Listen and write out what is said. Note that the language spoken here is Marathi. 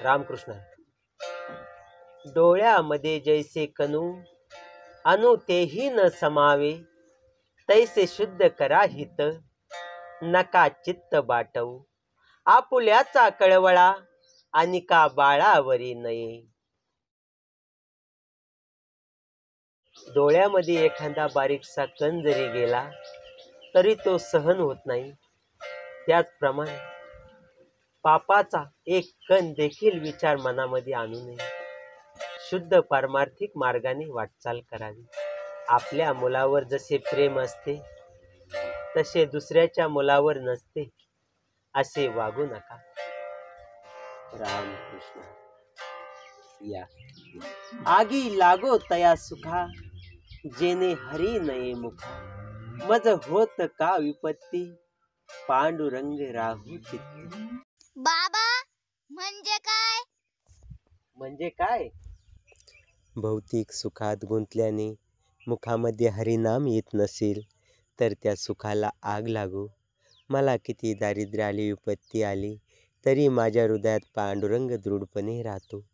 रामकृष्ण. डोळ्यामध्ये जैसे कनू अनु तेही न समावे, तैसे शुद्ध करा हित नका चित्त बाटवू. आपुल्याचा कळवळा अनिका बाळावरी नये. डोळ्यामध्ये एखादा बारीकसा कण जरी गेला तरी तो सहन होत नाही. त्याचप्रमाणे पापाचा एक कण देखील विचार मनामध्ये आणू नये. शुद्ध पारमार्थिक मार्गाने वाटचाल करावी. आपल्या मुलावर जसे प्रेम असते तसे दुसऱ्याच्या मुलावर नसते असे वागू नका. रामकृष्ण. या आगी लागो तया सुखा, जेणे हरी नये मुखा. मज होत का विपत्ती, पांडुरंग राहू चित्ती. बाबा म्हणजे काय? म्हणजे काय? भौतिक सुखात गुंतल्याने मुखामध्ये हरिनाम येत नसेल तर त्या सुखाला आग लागो. मला किती दारिद्र्य आली, विपत्ती आली, तरी माझ्या हृदयात पांडुरंग दृढपणे राहतो.